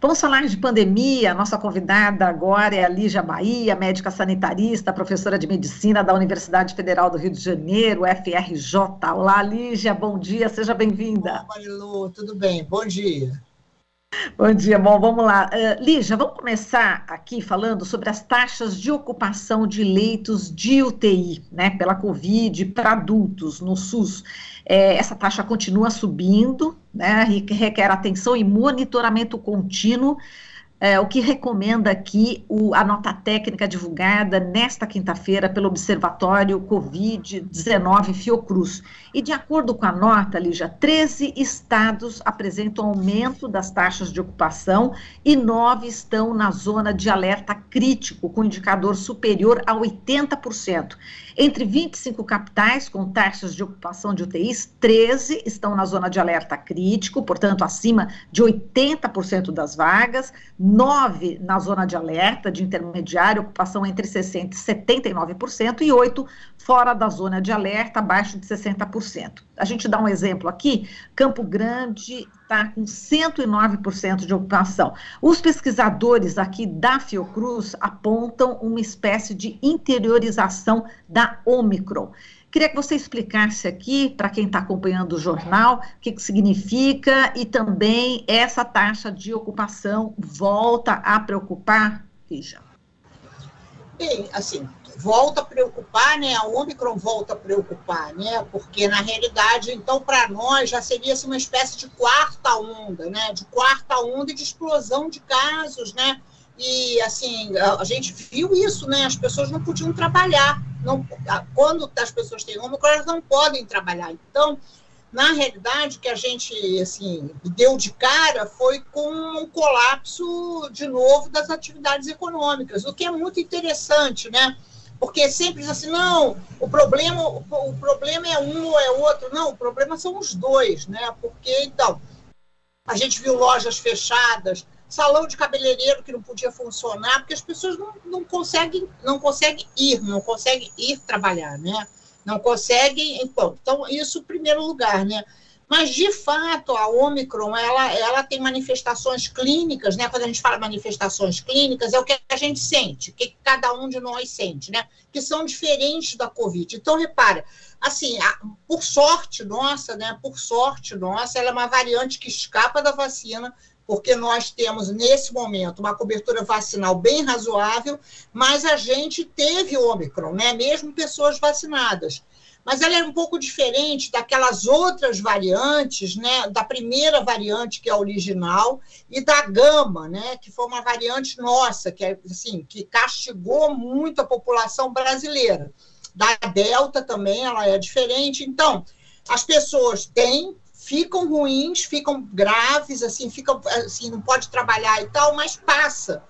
Vamos falar de pandemia. A nossa convidada agora é a Lígia Bahia, médica sanitarista, professora de medicina da Universidade Federal do Rio de Janeiro, UFRJ. Olá, Lígia, bom dia, seja bem-vinda. Olá, Marilu, tudo bem? Bom dia. Bom dia, bom, vamos lá. Lígia, vamos começar aqui falando sobre as taxas de ocupação de leitos de UTI, né, pela Covid para adultos no SUS. Essa taxa continua subindo, né, e requer atenção e monitoramento contínuo, o que recomenda aqui a nota técnica divulgada nesta quinta-feira pelo Observatório Covid-19 Fiocruz. E de acordo com a nota, Lígia, 13 estados apresentam aumento das taxas de ocupação e 9 estão na zona de alerta crítico, com indicador superior a 80%. Entre 25 capitais com taxas de ocupação de UTIs, 13 estão na zona de alerta crítico, portanto, acima de 80% das vagas, 9 na zona de alerta de intermediário, ocupação entre 60% e 79%, e 8 fora da zona de alerta, abaixo de 60%. A gente dá um exemplo aqui, Campo Grande está com 109% de ocupação. Os pesquisadores aqui da Fiocruz apontam uma espécie de interiorização da Ômicron. Queria que você explicasse aqui, para quem está acompanhando o jornal, o que significa e também essa taxa de ocupação volta a preocupar, Lígia? Bem, assim, volta a preocupar, né? A Ômicron volta a preocupar, né? Porque, na realidade, então, para nós, já seria assim, uma espécie de quarta onda, né? De quarta onda e de explosão de casos, né? E, assim, a gente viu isso, né? As pessoas não podiam trabalhar. Não, quando as pessoas têm Ômicron, elas não podem trabalhar. Então, na realidade, o que a gente, assim, deu de cara foi com um colapso, de novo, das atividades econômicas, o que é muito interessante, né? Porque sempre diz assim, não, o problema é um ou é outro. Não, o problema são os dois, né? Porque, então, a gente viu lojas fechadas, salão de cabeleireiro que não podia funcionar, porque as pessoas não conseguem ir trabalhar, né? Não conseguem, então isso em primeiro lugar, né? Mas, de fato, a Ômicron, ela tem manifestações clínicas, né? Quando a gente fala manifestações clínicas, é o que a gente sente, o que cada um de nós sente, né? Que são diferentes da Covid. Então, repara, assim, por sorte nossa, né? Ela é uma variante que escapa da vacina, porque nós temos, nesse momento, uma cobertura vacinal bem razoável, mas a gente teve Ômicron, né? Mesmo pessoas vacinadas. Mas ela é um pouco diferente daquelas outras variantes, né? Da primeira variante, que é a original, e da Gama, né? Que foi uma variante nossa, que, assim, que castigou muito a população brasileira. Da Delta também, ela é diferente. Então, as pessoas ficam ruins, ficam graves, assim, não pode trabalhar e tal, mas passa.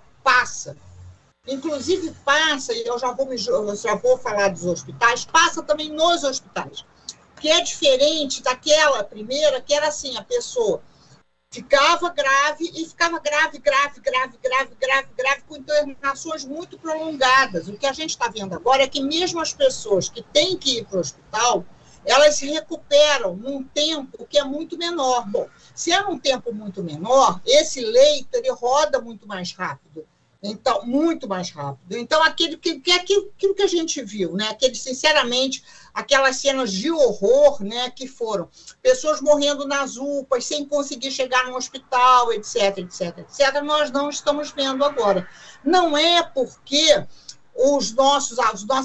Inclusive passa, e eu já vou falar dos hospitais, passa também nos hospitais, que é diferente daquela primeira, que era assim, a pessoa ficava grave, com internações muito prolongadas. O que a gente está vendo agora é que mesmo as pessoas que têm que ir para o hospital, elas se recuperam num tempo que é muito menor. Bom, se é num tempo muito menor, esse leito ele roda muito mais rápido. Então, muito mais rápido. Então, aquilo que a gente viu, né? Sinceramente, aquelas cenas de horror, né? Que foram pessoas morrendo nas UPAs, sem conseguir chegar no hospital, etc., nós não estamos vendo agora. Não é porque as nossas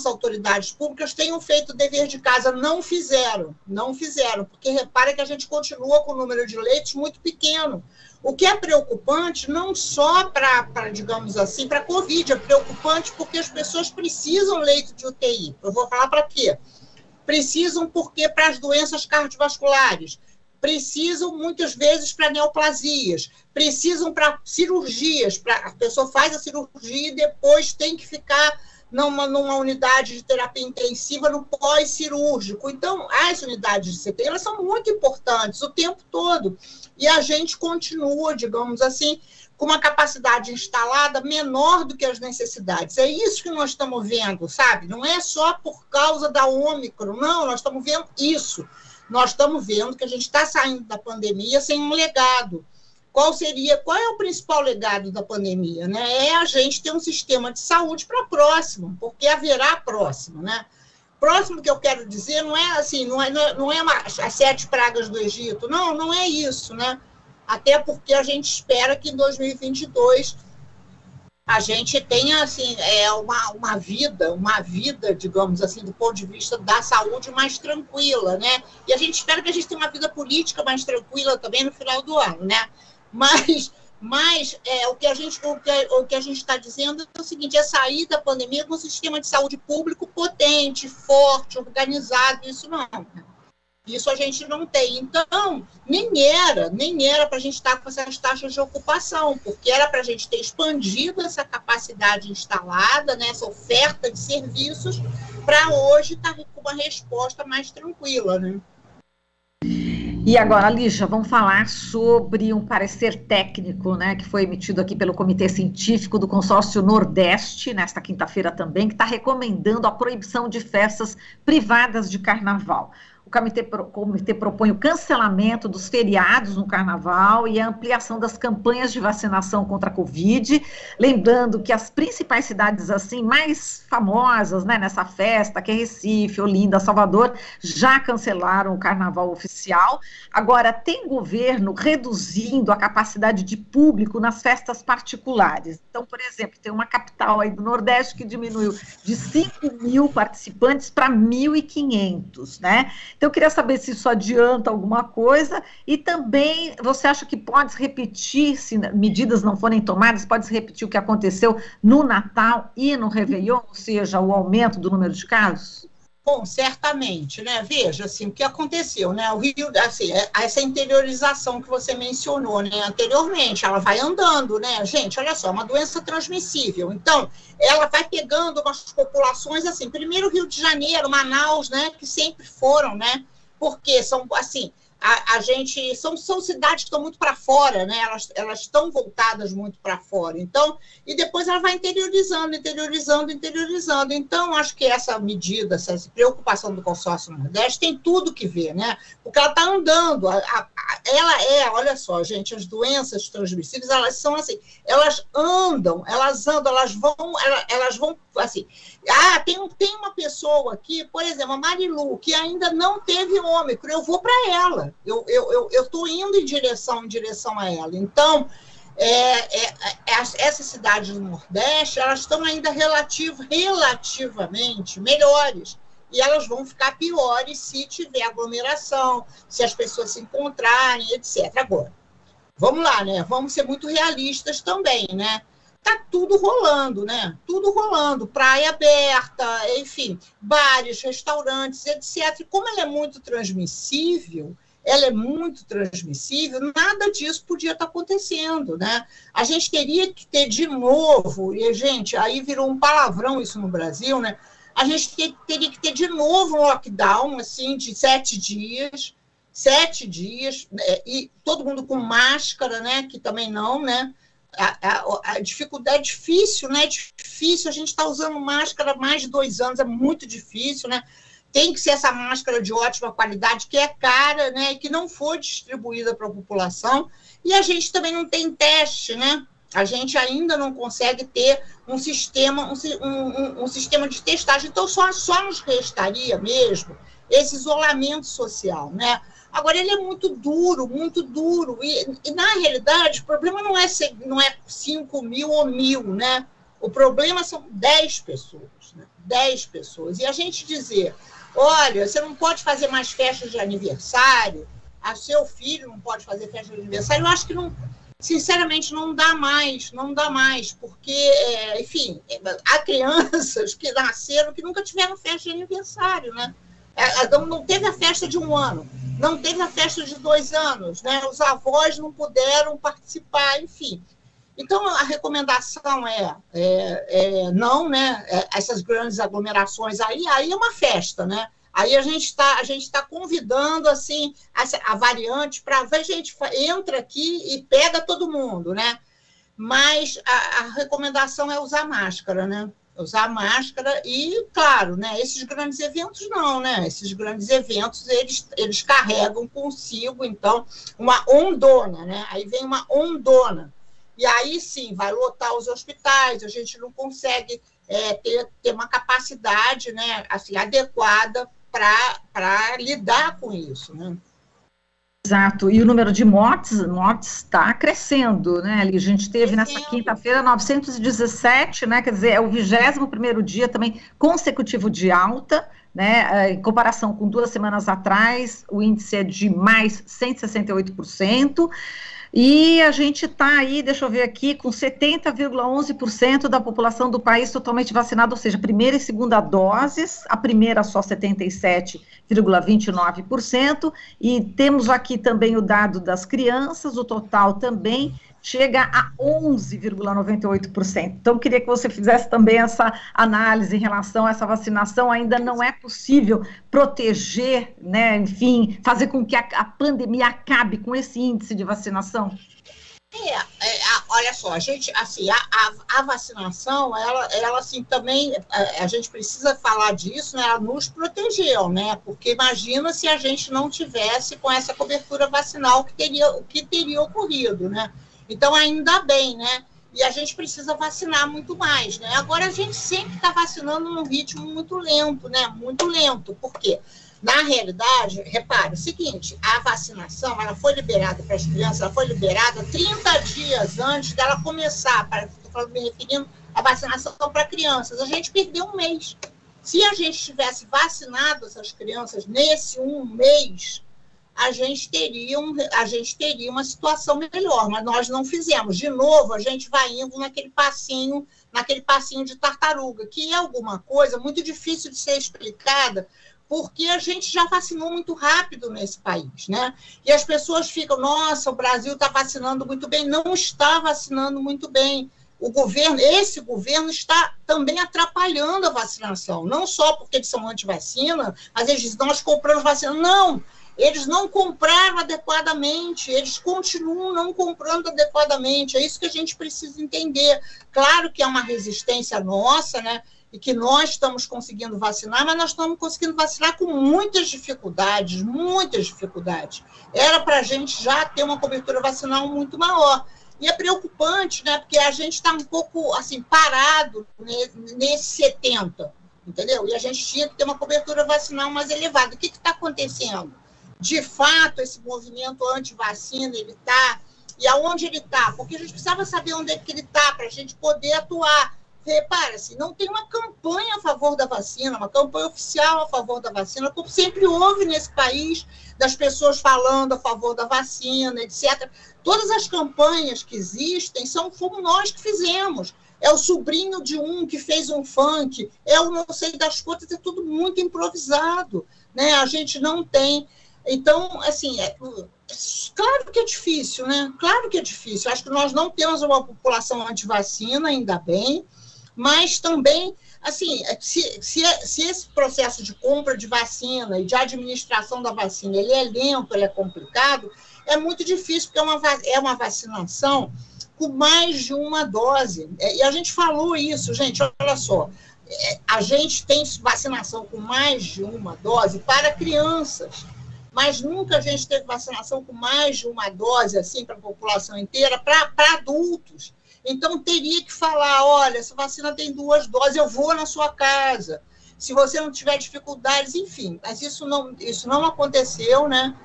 autoridades públicas tenham feito o dever de casa, não fizeram, porque repara que a gente continua com o número de leitos muito pequeno, o que é preocupante não só para digamos assim, para a Covid, é preocupante porque as pessoas precisam leito de UTI. Eu vou falar para quê? Precisam porque para as doenças cardiovasculares, precisam muitas vezes para neoplasias, precisam para cirurgias, a pessoa faz a cirurgia e depois tem que ficar numa unidade de terapia intensiva no pós-cirúrgico. Então, as unidades de CTI, elas são muito importantes o tempo todo, e a gente continua, digamos assim, com uma capacidade instalada menor do que as necessidades. É isso que nós estamos vendo, sabe? Não é só por causa da Ômicron, não, nós estamos vendo isso. Nós estamos vendo que a gente está saindo da pandemia sem um legado. qual é o principal legado da pandemia, né? É a gente ter um sistema de saúde para próximo, porque haverá próximo, né? Próximo que eu quero dizer não é assim, não é as 7 pragas do Egito, não é isso, né? Até porque a gente espera que em 2022 a gente tenha assim, uma vida, digamos assim, do ponto de vista da saúde mais tranquila, né? E a gente espera que a gente tenha uma vida política mais tranquila também no final do ano, né? Mas o que a gente está dizendo é o seguinte: é sair da pandemia com um sistema de saúde público potente, forte, organizado, isso não. Isso a gente não tem. Então, nem era para a gente estar com essas taxas de ocupação, porque era para a gente ter expandido essa capacidade instalada, né, essa oferta de serviços, para hoje estar com uma resposta mais tranquila, né? E agora, Lígia, vamos falar sobre um parecer técnico, né, que foi emitido aqui pelo Comitê Científico do Consórcio Nordeste, nesta quinta-feira também, que está recomendando a proibição de festas privadas de carnaval. O comitê propõe o cancelamento dos feriados no carnaval e a ampliação das campanhas de vacinação contra a Covid, lembrando que as principais cidades assim mais famosas, né, nessa festa, que é Recife, Olinda, Salvador, já cancelaram o carnaval oficial. Agora, tem governo reduzindo a capacidade de público nas festas particulares. Então, por exemplo, tem uma capital aí do Nordeste que diminuiu de 5.000 participantes para 1.500, né? Então, eu queria saber se isso adianta alguma coisa e também você acha que pode se repetir, se medidas não forem tomadas, pode se repetir o que aconteceu no Natal e no Réveillon, ou seja, o aumento do número de casos? Bom, certamente, né? Veja, assim, o que aconteceu, né? O Rio, assim, essa interiorização que você mencionou, né, anteriormente, ela vai andando, né? Gente, olha só, é uma doença transmissível. Então, ela vai pegando umas populações, assim, primeiro Rio de Janeiro, Manaus, né, que sempre foram, né? Porque são, assim, são cidades que estão muito para fora, né? Elas estão voltadas muito para fora. Então, e depois ela vai interiorizando. Então, acho que essa medida, essa preocupação do consórcio Nordeste tem tudo que ver, né? Porque ela está andando. Olha só, gente, as doenças transmissíveis, elas são assim, elas andam, elas vão assim. Tem uma pessoa aqui, por exemplo, a Marilu, que ainda não teve Ômicron, eu vou para ela. Eu estou indo em direção a ela. Então, essas cidades do Nordeste, elas estão ainda relativamente melhores. E elas vão ficar piores se tiver aglomeração, se as pessoas se encontrarem, etc. Agora, vamos lá, né? Vamos ser muito realistas também, né? Tá tudo rolando, né? Tudo rolando, praia aberta, enfim, bares, restaurantes, etc. E como ela é muito transmissível, nada disso podia estar acontecendo, né? A gente teria que ter de novo, e, gente, aí virou um palavrão isso no Brasil, né? A gente teria que ter de novo um lockdown, assim, de 7 dias, e todo mundo com máscara, né? Que também não, né? A dificuldade é difícil, né? A gente está usando máscara há mais de 2 anos, é muito difícil, né? Tem que ser essa máscara de ótima qualidade, que é cara, né? E que não foi distribuída para a população. E a gente também não tem teste, né? A gente ainda não consegue ter um sistema de testagem. Então, só nos restaria mesmo esse isolamento social, né? Agora, ele é muito duro, e na realidade, o problema não é 5.000 ou 1.000, né? O problema são 10 pessoas, né? 10 pessoas. E a gente dizer, olha, você não pode fazer mais festas de aniversário, seu filho não pode fazer festa de aniversário, eu acho que não... Sinceramente, não dá mais, porque, enfim, há crianças que nasceram que nunca tiveram festa de aniversário, né? Não teve a festa de 1 ano, não teve a festa de 2 anos, né? Os avós não puderam participar, enfim. Então, a recomendação não, né? Essas grandes aglomerações aí é uma festa, né? Aí a gente está convidando assim, a variante para ver, gente, entra aqui e pega todo mundo, né? Mas a recomendação é usar máscara, né? usar máscara e, claro, né, esses grandes eventos não, né? Esses grandes eventos, eles carregam consigo, então, uma ondona, né? Aí vem uma ondona. E aí, sim, vai lotar os hospitais, a gente não consegue ter uma capacidade, né, assim, adequada para lidar com isso, né? Exato, e o número de mortes está crescendo, né? Ali a gente teve nessa quinta-feira 917, né? Quer dizer, é o 21º dia também consecutivo de alta, né? Em comparação com 2 semanas atrás, o índice é de mais 168%. E a gente está aí, deixa eu ver aqui, com 70,11% da população do país totalmente vacinada, ou seja, primeira e segunda doses, a primeira só 77,29%, e temos aqui também o dado das crianças, o total também chega a 11,98%. Então, queria que você fizesse também essa análise em relação a essa vacinação. Ainda não é possível proteger, né, enfim, fazer com que a pandemia acabe com esse índice de vacinação? Olha só, a gente, assim, a vacinação, ela assim, também, a gente precisa falar disso, né, ela nos protegeu, né, porque imagina se a gente não tivesse com essa cobertura vacinal o que teria ocorrido, né? Então, ainda bem, né? E a gente precisa vacinar muito mais, né? Agora, a gente sempre está vacinando num ritmo muito lento, né? Muito lento. Por quê? Na realidade, repare, o seguinte, a vacinação, ela foi liberada para as crianças, ela foi liberada 30 dias antes dela começar, estou me referindo à vacinação para crianças. A gente perdeu um mês. Se a gente tivesse vacinado essas crianças nesse um mês, a gente teria uma situação melhor, mas nós não fizemos. De novo, a gente vai indo naquele passinho de tartaruga, que é alguma coisa muito difícil de ser explicada, porque a gente já vacinou muito rápido nesse país, né? E as pessoas ficam, nossa, o Brasil está vacinando muito bem. Não está vacinando muito bem. Esse governo está também atrapalhando a vacinação, não só porque eles são anti-vacina, mas eles dizem, nós compramos vacina. Não! Eles não compraram adequadamente, eles continuam não comprando adequadamente, é isso que a gente precisa entender. Claro que é uma resistência nossa, né, e que nós estamos conseguindo vacinar, mas nós estamos conseguindo vacinar com muitas dificuldades, muitas dificuldades. Era para a gente já ter uma cobertura vacinal muito maior. E é preocupante, né, porque a gente está um pouco assim, parado nesse 70%, entendeu? E a gente tinha que ter uma cobertura vacinal mais elevada. O que está acontecendo? De fato, esse movimento anti-vacina, ele está, e aonde ele está? Porque a gente precisava saber onde é que ele está, para a gente poder atuar. Repara-se, não tem uma campanha a favor da vacina, uma campanha oficial a favor da vacina, como sempre houve nesse país, das pessoas falando a favor da vacina, etc. Todas as campanhas que existem fomos nós que fizemos. É o sobrinho de um que fez um funk, é o não sei das quantas, é tudo muito improvisado, né? A gente não tem... Então, assim, claro que é difícil, né? Claro que é difícil. Acho que nós não temos uma população anti-vacina, ainda bem, mas também, assim, se esse processo de compra de vacina e de administração da vacina, ele é lento, ele é complicado, é muito difícil, porque é uma vacinação com mais de uma dose. E a gente falou isso, gente, olha só, a gente tem vacinação com mais de uma dose para crianças, mas nunca a gente teve vacinação com mais de uma dose, assim, para a população inteira, para adultos. Então, teria que falar, olha, essa vacina tem 2 doses, eu vou na sua casa. Se você não tiver dificuldades, enfim. Mas isso não aconteceu, né?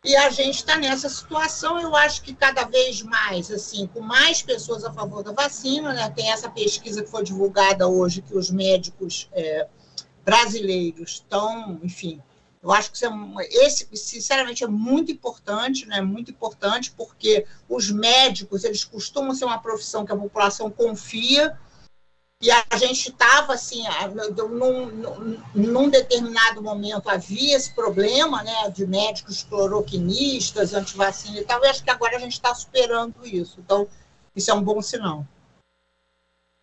E a gente está nessa situação, eu acho que cada vez mais, assim, com mais pessoas a favor da vacina, né? Tem essa pesquisa que foi divulgada hoje, que os médicos brasileiros estão, enfim... Eu acho que esse, sinceramente, é muito importante, né? Muito importante, porque os médicos, eles costumam ser uma profissão que a população confia, e a gente estava, assim, num determinado momento havia esse problema, né, de médicos cloroquinistas, antivacina e tal, e acho que agora a gente está superando isso. Então, isso é um bom sinal.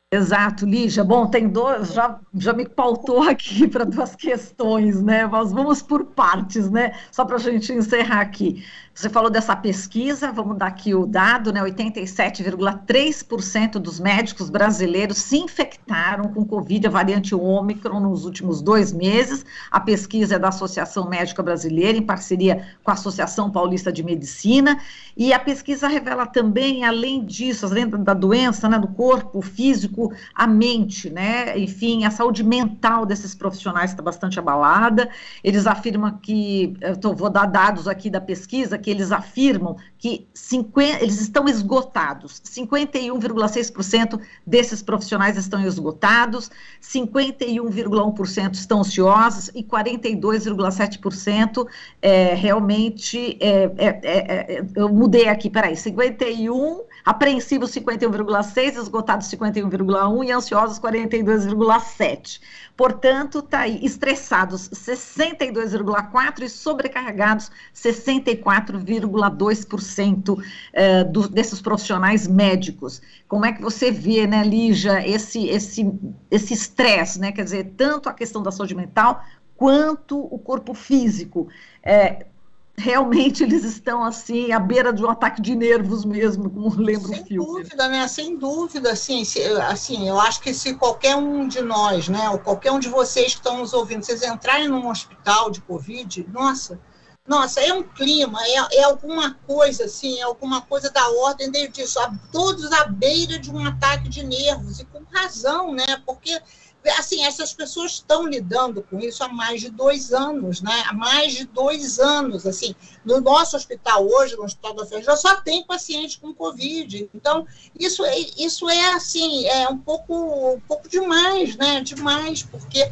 Exato, Lígia. Bom, tem dois, já me pautou aqui para duas questões, né? Mas vamos por partes, né? Só para a gente encerrar aqui. Você falou dessa pesquisa, vamos dar aqui o dado, né? 87,3% dos médicos brasileiros se infectaram com Covid, a variante Ômicron, nos últimos 2 meses. A pesquisa é da Associação Médica Brasileira, em parceria com a Associação Paulista de Medicina. E a pesquisa revela também, além disso, além da doença, né, do corpo físico, a mente, né? Enfim, a saúde mental desses profissionais está bastante abalada. Eles afirmam que, vou dar dados aqui da pesquisa, que eles afirmam que eles estão esgotados. 51,6% desses profissionais estão esgotados, 51,1% estão ansiosos e 42,7% realmente, eu mudei aqui, peraí, 51, apreensivos 51,6%, esgotados 51,1% e ansiosos 42,7%. Portanto, está aí, estressados 62,4% e sobrecarregados 64,2% desses profissionais médicos. Como é que você vê, né, Lígia, esse estresse, né? Quer dizer, tanto a questão da saúde mental quanto o corpo físico. Realmente eles estão, assim, à beira de um ataque de nervos mesmo, como lembra o filme. Sem dúvida, né? Sem dúvida, assim, eu acho que se qualquer um de nós, né, ou qualquer um de vocês que estão nos ouvindo, vocês entrarem num hospital de Covid, nossa, é um clima, é alguma coisa, assim, é alguma coisa da ordem disso, todos à beira de um ataque de nervos, e com razão, né, porque, assim, essas pessoas estão lidando com isso há mais de 2 anos, né, há mais de 2 anos, assim, no nosso hospital hoje, no Hospital da FRJ, só tem paciente com Covid, então, isso é assim, é um pouco demais, né, demais, porque,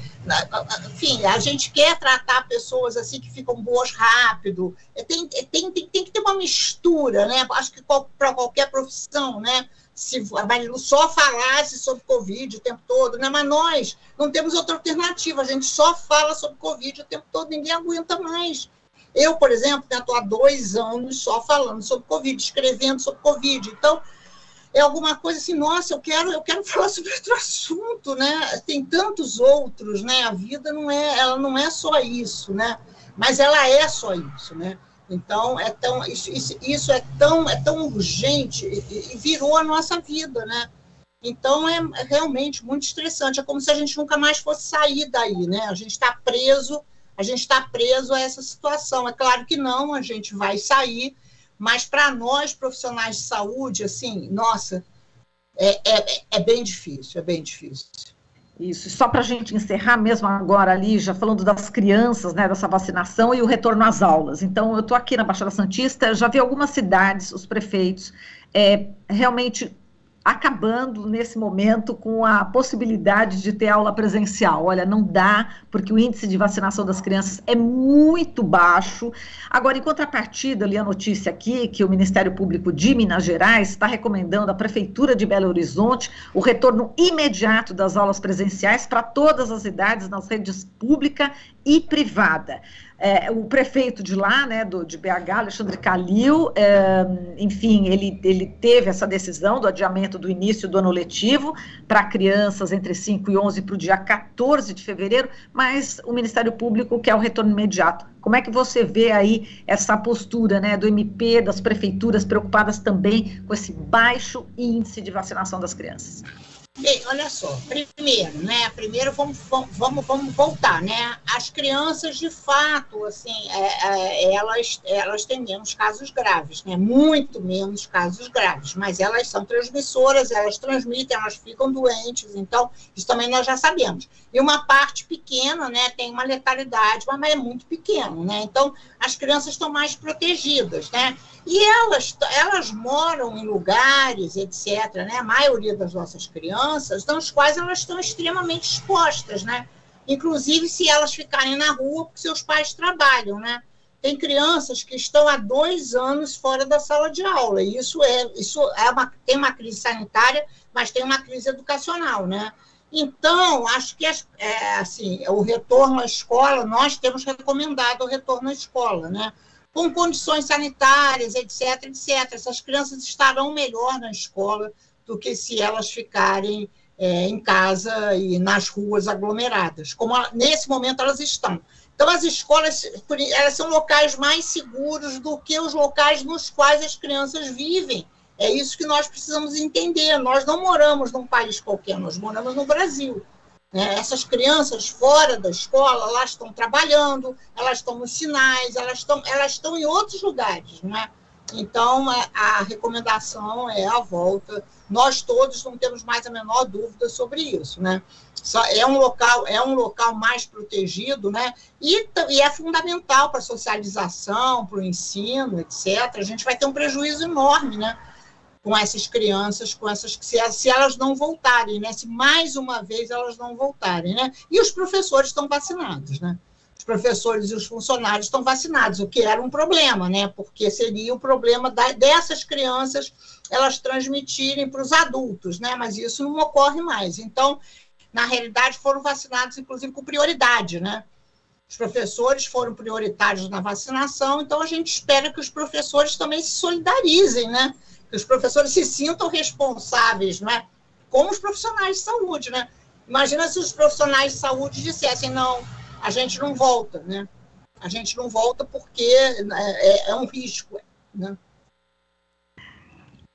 enfim, a gente quer tratar pessoas, assim, que ficam boas rápido, tem que ter uma mistura, né, acho que para qualquer profissão, né, se a Marilu só falasse sobre Covid o tempo todo, né? Mas nós não temos outra alternativa, a gente só fala sobre Covid o tempo todo, ninguém aguenta mais. Eu, por exemplo, estou há 2 anos só falando sobre Covid, escrevendo sobre Covid, então é alguma coisa assim, nossa, eu quero falar sobre outro assunto, né? Tem tantos outros, né? A vida ela não é só isso, né? Mas ela é só isso, né? Então, isso é tão urgente e virou a nossa vida, né? Então, é realmente muito estressante. É como se a gente nunca mais fosse sair daí, né? A gente está preso a essa situação. É claro que não, a gente vai sair, mas para nós, profissionais de saúde, assim, nossa, é bem difícil, é bem difícil. Isso, só para a gente encerrar mesmo agora ali, já falando das crianças, né, dessa vacinação e o retorno às aulas. Então, eu estou aqui na Baixada Santista, já vi algumas cidades, os prefeitos, realmente acabando nesse momento com a possibilidade de ter aula presencial. Olha, não dá, porque o índice de vacinação das crianças é muito baixo. Agora, em contrapartida, eu li a notícia aqui que o Ministério Público de Minas Gerais está recomendando à Prefeitura de Belo Horizonte o retorno imediato das aulas presenciais para todas as idades nas redes pública e privada. O prefeito de lá, né, de BH, Alexandre Calil, enfim, ele teve essa decisão do adiamento do início do ano letivo para crianças entre 5 e 11 para o dia 14 de fevereiro, mas o Ministério Público quer o retorno imediato. Como é que você vê aí essa postura, né, do MP, das prefeituras preocupadas também com esse baixo índice de vacinação das crianças? Bem, olha só, primeiro vamos voltar, né? As crianças, de fato, assim, elas têm menos casos graves, né? Muito menos casos graves, mas elas são transmissoras, elas transmitem, elas ficam doentes, então, isso também nós já sabemos. E uma parte pequena, né, tem uma letalidade, mas é muito pequeno, né? Então, as crianças estão mais protegidas, né? E elas moram em lugares, etc., né? A maioria das nossas crianças, nos quais elas estão extremamente expostas, né? Inclusive se elas ficarem na rua porque seus pais trabalham, né? Tem crianças que estão há 2 anos fora da sala de aula, e tem uma crise sanitária, mas tem uma crise educacional, né? Então, acho que assim, o retorno à escola, nós temos recomendado o retorno à escola, né? Com condições sanitárias, etc., etc. Essas crianças estarão melhor na escola do que se elas ficarem em casa e nas ruas aglomeradas, como nesse momento elas estão. Então, as escolas, elas são locais mais seguros do que os locais nos quais as crianças vivem. É isso que nós precisamos entender. Nós não moramos num país qualquer, nós moramos no Brasil. Essas crianças fora da escola, elas estão trabalhando, elas estão nos sinais, elas estão em outros lugares, né? Então, a recomendação é a volta. Nós todos não temos mais a menor dúvida sobre isso, né? É um local mais protegido, né? E é fundamental para a socialização, para o ensino, etc. A gente vai ter um prejuízo enorme, né? Com essas crianças, se elas não voltarem, né? Se mais uma vez elas não voltarem, né? E os professores estão vacinados, né? Os professores e os funcionários estão vacinados, o que era um problema, né? Porque seria o problema dessas crianças elas transmitirem para os adultos, né? Mas isso não ocorre mais. Então, na realidade, foram vacinados, inclusive, com prioridade, né? Os professores foram prioritários na vacinação, então a gente espera que os professores também se solidarizem, né? Que os professores se sintam responsáveis, né? Como os profissionais de saúde, né? Imagina se os profissionais de saúde dissessem, não, a gente não volta, né? A gente não volta porque é um risco, né?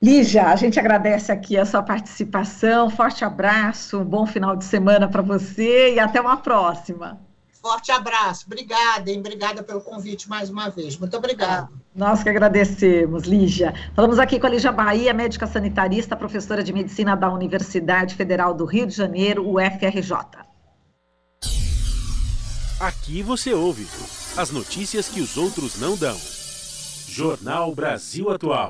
Lígia, a gente agradece aqui a sua participação, forte abraço, um bom final de semana para você e até uma próxima. Forte abraço, obrigada, hein? Obrigada pelo convite mais uma vez, muito obrigada. Nós que agradecemos, Lígia. Falamos aqui com a Lígia Bahia, médica sanitarista, professora de medicina da Universidade Federal do Rio de Janeiro, UFRJ. Aqui você ouve as notícias que os outros não dão. Jornal Brasil Atual.